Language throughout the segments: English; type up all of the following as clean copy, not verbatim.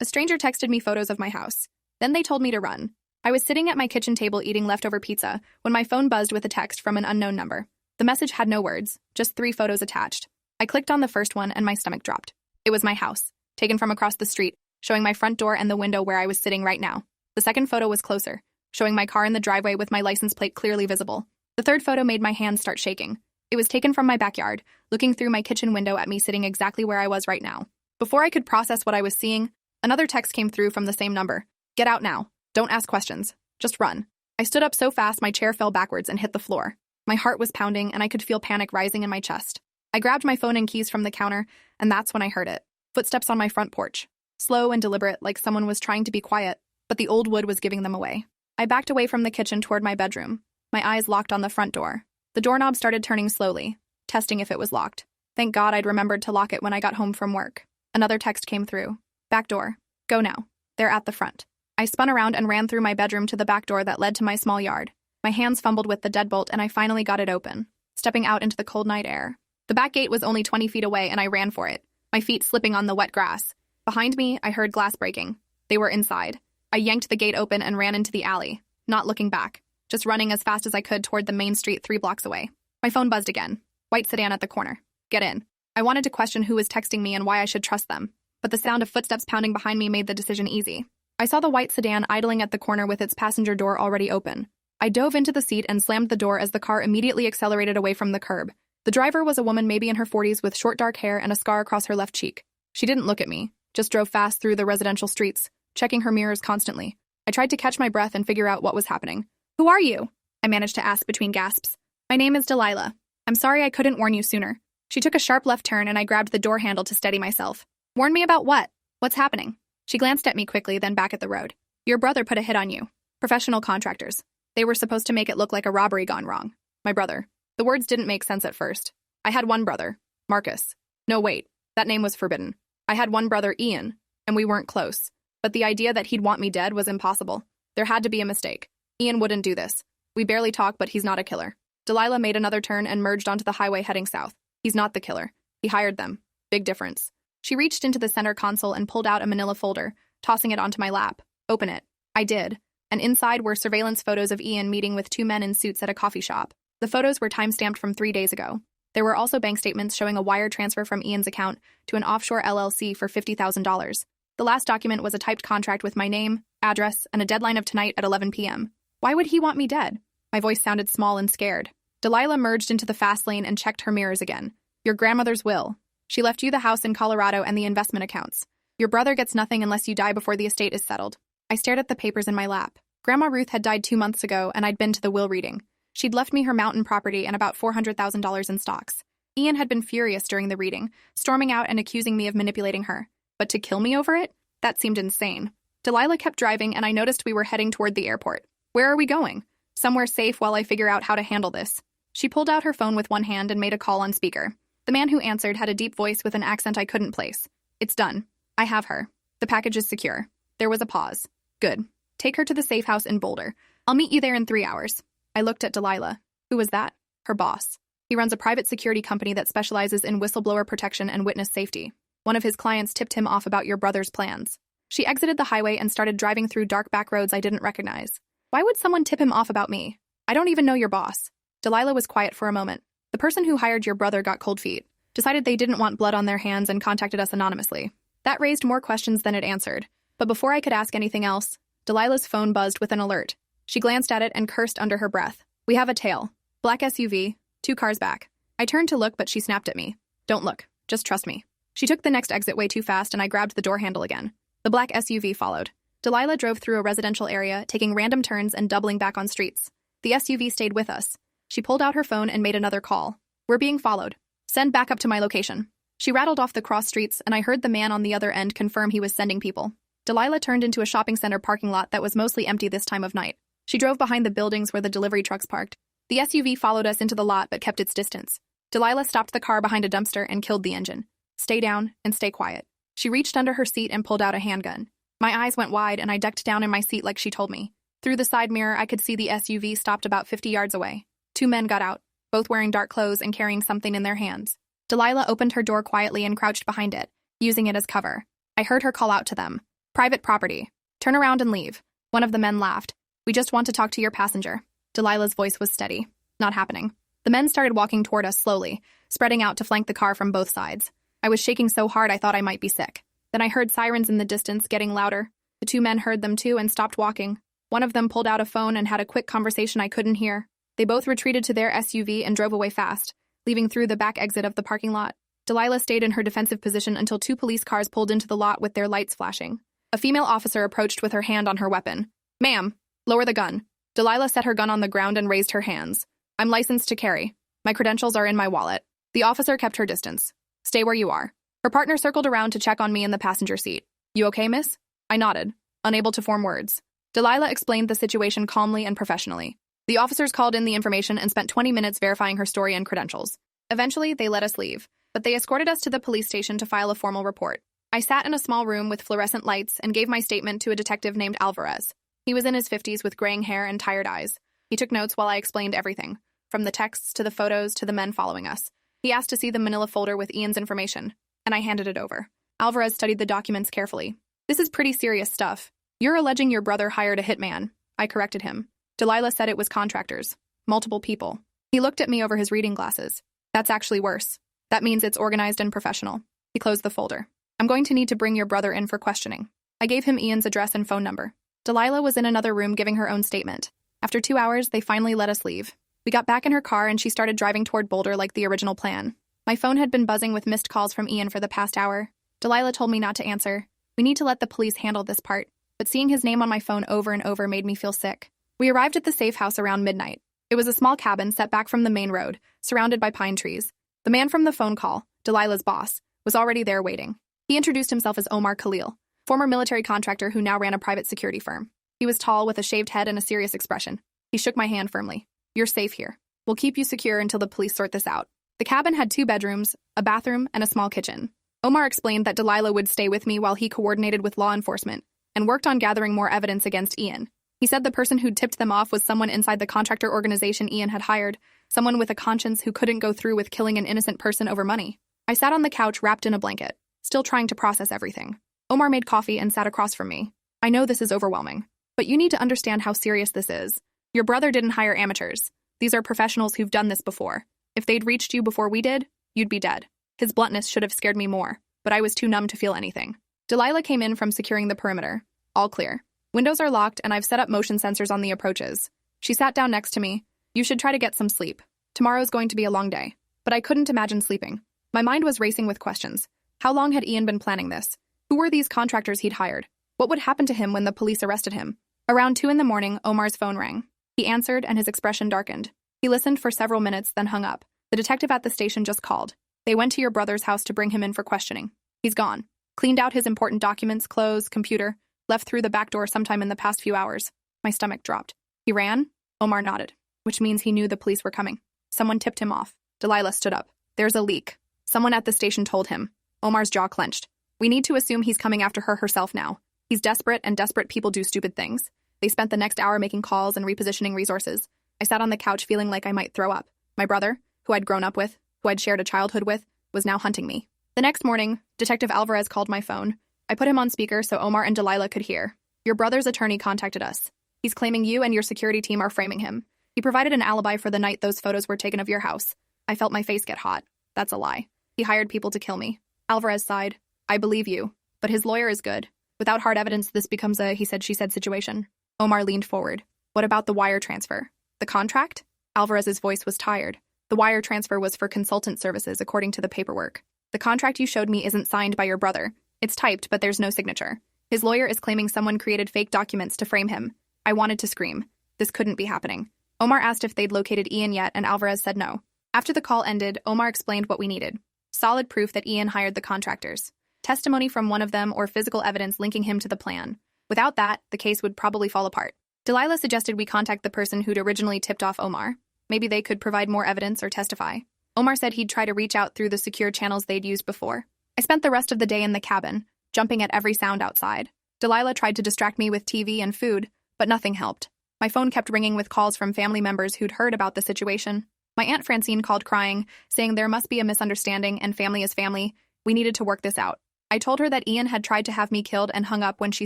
A stranger texted me photos of my house. Then they told me to run. I was sitting at my kitchen table eating leftover pizza when my phone buzzed with a text from an unknown number. The message had no words, just 3 photos attached. I clicked on the first one and my stomach dropped. It was my house, taken from across the street, showing my front door and the window where I was sitting right now. The second photo was closer, showing my car in the driveway with my license plate clearly visible. The third photo made my hands start shaking. It was taken from my backyard, looking through my kitchen window at me sitting exactly where I was right now. Before I could process what I was seeing, another text came through from the same number. Get out now. Don't ask questions. Just run. I stood up so fast my chair fell backwards and hit the floor. My heart was pounding and I could feel panic rising in my chest. I grabbed my phone and keys from the counter, and that's when I heard it. Footsteps on my front porch. Slow and deliberate, like someone was trying to be quiet, but the old wood was giving them away. I backed away from the kitchen toward my bedroom. My eyes locked on the front door. The doorknob started turning slowly, testing if it was locked. Thank God I'd remembered to lock it when I got home from work. Another text came through. Back door. Go now. They're at the front. I spun around and ran through my bedroom to the back door that led to my small yard. My hands fumbled with the deadbolt and I finally got it open, stepping out into the cold night air. The back gate was only 20 feet away and I ran for it, my feet slipping on the wet grass. Behind me, I heard glass breaking. They were inside. I yanked the gate open and ran into the alley, not looking back, just running as fast as I could toward the main street 3 blocks away. My phone buzzed again. White sedan at the corner. Get in. I wanted to question who was texting me and why I should trust them, but the sound of footsteps pounding behind me made the decision easy. I saw the white sedan idling at the corner with its passenger door already open. I dove into the seat and slammed the door as the car immediately accelerated away from the curb. The driver was a woman maybe in her 40s with short dark hair and a scar across her left cheek. She didn't look at me, just drove fast through the residential streets, checking her mirrors constantly. I tried to catch my breath and figure out what was happening. Who are you? I managed to ask between gasps. My name is Delilah. I'm sorry I couldn't warn you sooner. She took a sharp left turn and I grabbed the door handle to steady myself. Warn me about what? What's happening? She glanced at me quickly, then back at the road. Your brother put a hit on you. Professional contractors. They were supposed to make it look like a robbery gone wrong. My brother. The words didn't make sense at first. I had one brother, Marcus. No, wait. That name was forbidden. I had one brother, Ian, and we weren't close. But the idea that he'd want me dead was impossible. There had to be a mistake. Ian wouldn't do this. We barely talk, but he's not a killer. Delilah made another turn and merged onto the highway heading south. He's not the killer. He hired them. Big difference. She reached into the center console and pulled out a manila folder, tossing it onto my lap. Open it. I did. And inside were surveillance photos of Ian meeting with 2 men in suits at a coffee shop. The photos were time-stamped from 3 days ago. There were also bank statements showing a wire transfer from Ian's account to an offshore LLC for $50,000. The last document was a typed contract with my name, address, and a deadline of tonight at 11 p.m. Why would he want me dead? My voice sounded small and scared. Delilah merged into the fast lane and checked her mirrors again. Your grandmother's will. She left you the house in Colorado and the investment accounts. Your brother gets nothing unless you die before the estate is settled. I stared at the papers in my lap. Grandma Ruth had died 2 months ago, and I'd been to the will reading. She'd left me her mountain property and about $400,000 in stocks. Ian had been furious during the reading, storming out and accusing me of manipulating her. But to kill me over it? That seemed insane. Delilah kept driving, and I noticed we were heading toward the airport. Where are we going? Somewhere safe while I figure out how to handle this. She pulled out her phone with one hand and made a call on speaker. The man who answered had a deep voice with an accent I couldn't place. It's done. I have her. The package is secure. There was a pause. Good. Take her to the safe house in Boulder. I'll meet you there in 3 hours. I looked at Delilah. Who was that? Her boss. He runs a private security company that specializes in whistleblower protection and witness safety. One of his clients tipped him off about your brother's plans. She exited the highway and started driving through dark back roads I didn't recognize. Why would someone tip him off about me? I don't even know your boss. Delilah was quiet for a moment. The person who hired your brother got cold feet, decided they didn't want blood on their hands and contacted us anonymously. That raised more questions than it answered. But before I could ask anything else, Delilah's phone buzzed with an alert. She glanced at it and cursed under her breath. We have a tail. Black SUV, 2 cars back. I turned to look, but she snapped at me. Don't look. Just trust me. She took the next exit way too fast, and I grabbed the door handle again. The black SUV followed. Delilah drove through a residential area, taking random turns and doubling back on streets. The SUV stayed with us. She pulled out her phone and made another call. We're being followed. Send backup to my location. She rattled off the cross streets, and I heard the man on the other end confirm he was sending people. Delilah turned into a shopping center parking lot that was mostly empty this time of night. She drove behind the buildings where the delivery trucks parked. The SUV followed us into the lot but kept its distance. Delilah stopped the car behind a dumpster and killed the engine. Stay down and stay quiet. She reached under her seat and pulled out a handgun. My eyes went wide and I ducked down in my seat like she told me. Through the side mirror, I could see the SUV stopped about 50 yards away. 2 men got out, both wearing dark clothes and carrying something in their hands. Delilah opened her door quietly and crouched behind it, using it as cover. I heard her call out to them. Private property. Turn around and leave. One of the men laughed. We just want to talk to your passenger. Delilah's voice was steady. Not happening. The men started walking toward us slowly, spreading out to flank the car from both sides. I was shaking so hard I thought I might be sick. Then I heard sirens in the distance getting louder. The two men heard them too and stopped walking. One of them pulled out a phone and had a quick conversation I couldn't hear. They both retreated to their SUV and drove away fast, leaving through the back exit of the parking lot. Delilah stayed in her defensive position until two police cars pulled into the lot with their lights flashing. A female officer approached with her hand on her weapon. Ma'am, lower the gun. Delilah set her gun on the ground and raised her hands. I'm licensed to carry. My credentials are in my wallet. The officer kept her distance. Stay where you are. Her partner circled around to check on me in the passenger seat. You okay, miss? I nodded, unable to form words. Delilah explained the situation calmly and professionally. The officers called in the information and spent 20 minutes verifying her story and credentials. Eventually, they let us leave, but they escorted us to the police station to file a formal report. I sat in a small room with fluorescent lights and gave my statement to a detective named Alvarez. He was in his 50s with graying hair and tired eyes. He took notes while I explained everything, from the texts to the photos to the men following us. He asked to see the manila folder with Ian's information, and I handed it over. Alvarez studied the documents carefully. This is pretty serious stuff. You're alleging your brother hired a hitman. I corrected him. Delilah said it was contractors. Multiple people. He looked at me over his reading glasses. That's actually worse. That means it's organized and professional. He closed the folder. I'm going to need to bring your brother in for questioning. I gave him Ian's address and phone number. Delilah was in another room giving her own statement. After 2 hours, they finally let us leave. We got back in her car and she started driving toward Boulder like the original plan. My phone had been buzzing with missed calls from Ian for the past hour. Delilah told me not to answer. We need to let the police handle this part. But seeing his name on my phone over and over made me feel sick. We arrived at the safe house around midnight. It was a small cabin set back from the main road, surrounded by pine trees. The man from the phone call, Delilah's boss, was already there waiting. He introduced himself as Omar Khalil, former military contractor who now ran a private security firm. He was tall with a shaved head and a serious expression. He shook my hand firmly. You're safe here. We'll keep you secure until the police sort this out. The cabin had 2 bedrooms, a bathroom, and a small kitchen. Omar explained that Delilah would stay with me while he coordinated with law enforcement and worked on gathering more evidence against Ian. He said the person who'd tipped them off was someone inside the contractor organization Ian had hired, someone with a conscience who couldn't go through with killing an innocent person over money. I sat on the couch wrapped in a blanket, still trying to process everything. Omar made coffee and sat across from me. I know this is overwhelming, but you need to understand how serious this is. Your brother didn't hire amateurs. These are professionals who've done this before. If they'd reached you before we did, you'd be dead. His bluntness should have scared me more, but I was too numb to feel anything. Delilah came in from securing the perimeter. All clear. Windows are locked and I've set up motion sensors on the approaches. She sat down next to me. You should try to get some sleep. Tomorrow's going to be a long day. But I couldn't imagine sleeping. My mind was racing with questions. How long had Ian been planning this? Who were these contractors he'd hired? What would happen to him when the police arrested him? Around 2 a.m, Omar's phone rang. He answered and his expression darkened. He listened for several minutes, then hung up. The detective at the station just called. They went to your brother's house to bring him in for questioning. He's gone. Cleaned out his important documents, clothes, computer. Left through the back door sometime in the past few hours. My stomach dropped. He ran? Omar nodded, which means he knew the police were coming. Someone tipped him off. Delilah stood up. There's a leak. Someone at the station told him. Omar's jaw clenched. We need to assume he's coming after her herself now. He's desperate, and desperate people do stupid things. They spent the next hour making calls and repositioning resources. I sat on the couch feeling like I might throw up. My brother, who I'd grown up with, who I'd shared a childhood with, was now hunting me. The next morning, Detective Alvarez called my phone. I put him on speaker so Omar and Delilah could hear. Your brother's attorney contacted us. He's claiming you and your security team are framing him. He provided an alibi for the night those photos were taken of your house. I felt my face get hot. That's a lie. He hired people to kill me. Alvarez sighed. I believe you, but his lawyer is good. Without hard evidence, this becomes a he said, she said situation. Omar leaned forward. What about the wire transfer? The contract? Alvarez's voice was tired. The wire transfer was for consultant services, according to the paperwork. The contract you showed me isn't signed by your brother. It's typed, but there's no signature. His lawyer is claiming someone created fake documents to frame him. I wanted to scream. This couldn't be happening. Omar asked if they'd located Ian yet, and Alvarez said no. After the call ended, Omar explained what we needed. Solid proof that Ian hired the contractors. Testimony from one of them or physical evidence linking him to the plan. Without that, the case would probably fall apart. Delilah suggested we contact the person who'd originally tipped off Omar. Maybe they could provide more evidence or testify. Omar said he'd try to reach out through the secure channels they'd used before. I spent the rest of the day in the cabin, jumping at every sound outside. Delilah tried to distract me with TV and food, but nothing helped. My phone kept ringing with calls from family members who'd heard about the situation. My Aunt Francine called crying, saying there must be a misunderstanding and family is family. We needed to work this out. I told her that Ian had tried to have me killed and hung up when she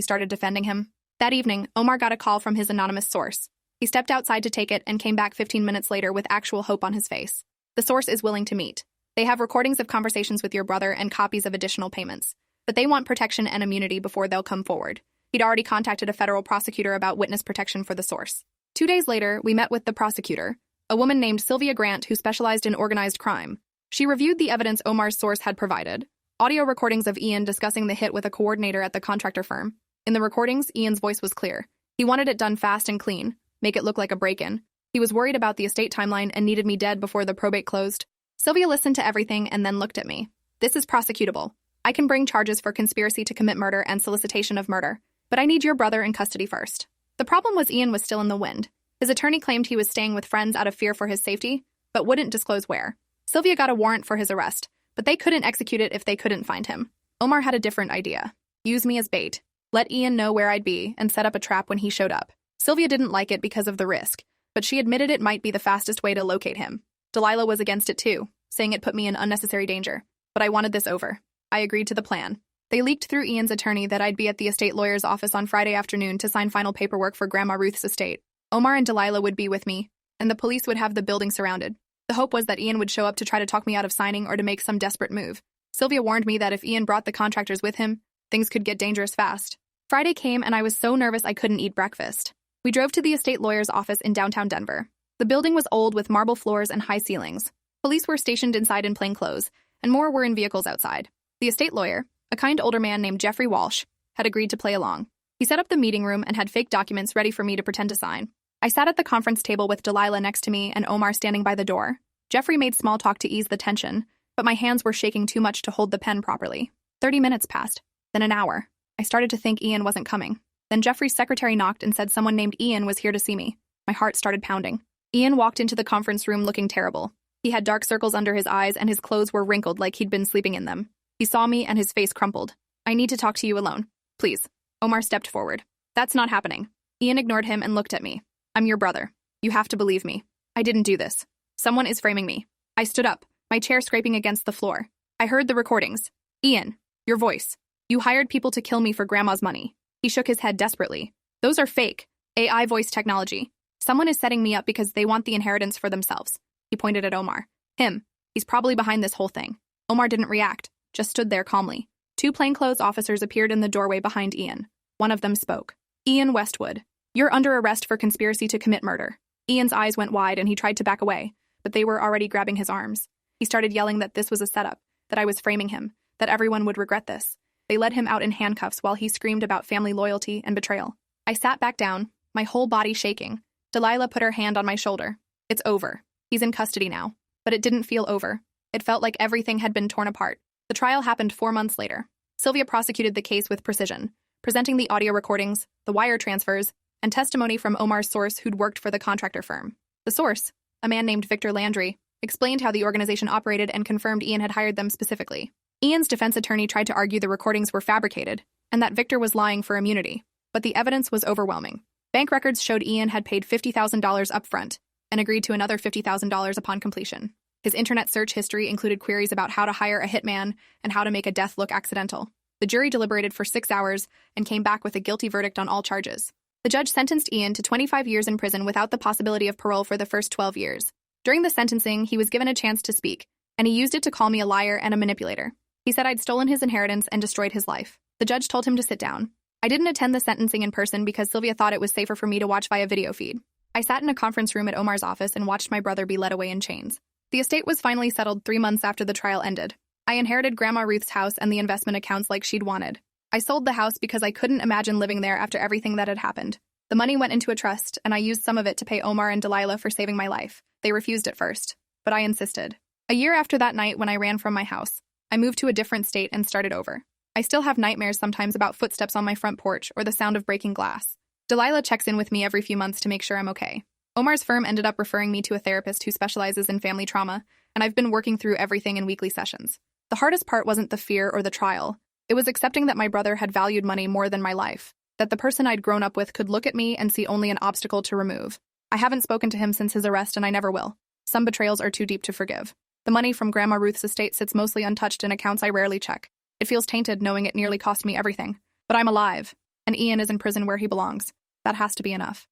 started defending him. That evening, Omar got a call from his anonymous source. He stepped outside to take it and came back 15 minutes later with actual hope on his face. The source is willing to meet. They have recordings of conversations with your brother and copies of additional payments. But they want protection and immunity before they'll come forward. He'd already contacted a federal prosecutor about witness protection for the source. 2 days later, we met with the prosecutor, a woman named Sylvia Grant who specialized in organized crime. She reviewed the evidence Omar's source had provided, audio recordings of Ian discussing the hit with a coordinator at the contractor firm. In the recordings, Ian's voice was clear. He wanted it done fast and clean, make it look like a break-in. He was worried about the estate timeline and needed me dead before the probate closed. Sylvia listened to everything and then looked at me. This is prosecutable. I can bring charges for conspiracy to commit murder and solicitation of murder, but I need your brother in custody first. The problem was Ian was still in the wind. His attorney claimed he was staying with friends out of fear for his safety, but wouldn't disclose where. Sylvia got a warrant for his arrest, but they couldn't execute it if they couldn't find him. Omar had a different idea. Use me as bait. Let Ian know where I'd be and set up a trap when he showed up. Sylvia didn't like it because of the risk, but she admitted it might be the fastest way to locate him. Delilah was against it too, saying it put me in unnecessary danger. But I wanted this over. I agreed to the plan. They leaked through Ian's attorney that I'd be at the estate lawyer's office on Friday afternoon to sign final paperwork for Grandma Ruth's estate. Omar and Delilah would be with me, and the police would have the building surrounded. The hope was that Ian would show up to try to talk me out of signing or to make some desperate move. Sylvia warned me that if Ian brought the contractors with him, things could get dangerous fast. Friday came and I was so nervous I couldn't eat breakfast. We drove to the estate lawyer's office in downtown Denver. The building was old with marble floors and high ceilings. Police were stationed inside in plain clothes, and more were in vehicles outside. The estate lawyer, a kind older man named Jeffrey Walsh, had agreed to play along. He set up the meeting room and had fake documents ready for me to pretend to sign. I sat at the conference table with Delilah next to me and Omar standing by the door. Jeffrey made small talk to ease the tension, but my hands were shaking too much to hold the pen properly. 30 minutes passed, then an hour. I started to think Ian wasn't coming. Then Jeffrey's secretary knocked and said someone named Ian was here to see me. My heart started pounding. Ian walked into the conference room looking terrible. He had dark circles under his eyes and his clothes were wrinkled like he'd been sleeping in them. He saw me and his face crumpled. I need to talk to you alone. Please. Omar stepped forward. That's not happening. Ian ignored him and looked at me. I'm your brother. You have to believe me. I didn't do this. Someone is framing me. I stood up, my chair scraping against the floor. I heard the recordings. Ian, your voice. You hired people to kill me for Grandma's money. He shook his head desperately. Those are fake. AI voice technology. Someone is setting me up because they want the inheritance for themselves. He pointed at Omar. Him. He's probably behind this whole thing. Omar didn't react, just stood there calmly. 2 plainclothes officers appeared in the doorway behind Ian. One of them spoke. Ian Westwood. You're under arrest for conspiracy to commit murder. Ian's eyes went wide and he tried to back away, but they were already grabbing his arms. He started yelling that this was a setup, that I was framing him, that everyone would regret this. They led him out in handcuffs while he screamed about family loyalty and betrayal. I sat back down, my whole body shaking. Delilah put her hand on my shoulder. It's over. He's in custody now. But it didn't feel over. It felt like everything had been torn apart. The trial happened 4 months later. Sylvia prosecuted the case with precision, presenting the audio recordings, the wire transfers, and testimony from Omar's source who'd worked for the contractor firm. The source, a man named Victor Landry, explained how the organization operated and confirmed Ian had hired them specifically. Ian's defense attorney tried to argue the recordings were fabricated and that Victor was lying for immunity, but the evidence was overwhelming. Bank records showed Ian had paid $50,000 upfront and agreed to another $50,000 upon completion. His internet search history included queries about how to hire a hitman and how to make a death look accidental. The jury deliberated for 6 hours and came back with a guilty verdict on all charges. The judge sentenced Ian to 25 years in prison without the possibility of parole for the first 12 years. During the sentencing, he was given a chance to speak, and he used it to call me a liar and a manipulator. He said I'd stolen his inheritance and destroyed his life. The judge told him to sit down. I didn't attend the sentencing in person because Sylvia thought it was safer for me to watch via video feed. I sat in a conference room at Omar's office and watched my brother be led away in chains. The estate was finally settled 3 months after the trial ended. I inherited Grandma Ruth's house and the investment accounts like she'd wanted. I sold the house because I couldn't imagine living there after everything that had happened. The money went into a trust, and I used some of it to pay Omar and Delilah for saving my life. They refused at first, but I insisted. A year after that night when I ran from my house, I moved to a different state and started over. I still have nightmares sometimes about footsteps on my front porch or the sound of breaking glass. Delilah checks in with me every few months to make sure I'm okay. Omar's firm ended up referring me to a therapist who specializes in family trauma, and I've been working through everything in weekly sessions. The hardest part wasn't the fear or the trial. It was accepting that my brother had valued money more than my life, that the person I'd grown up with could look at me and see only an obstacle to remove. I haven't spoken to him since his arrest, and I never will. Some betrayals are too deep to forgive. The money from Grandma Ruth's estate sits mostly untouched in accounts I rarely check. It feels tainted knowing it nearly cost me everything. But I'm alive, and Ian is in prison where he belongs. That has to be enough.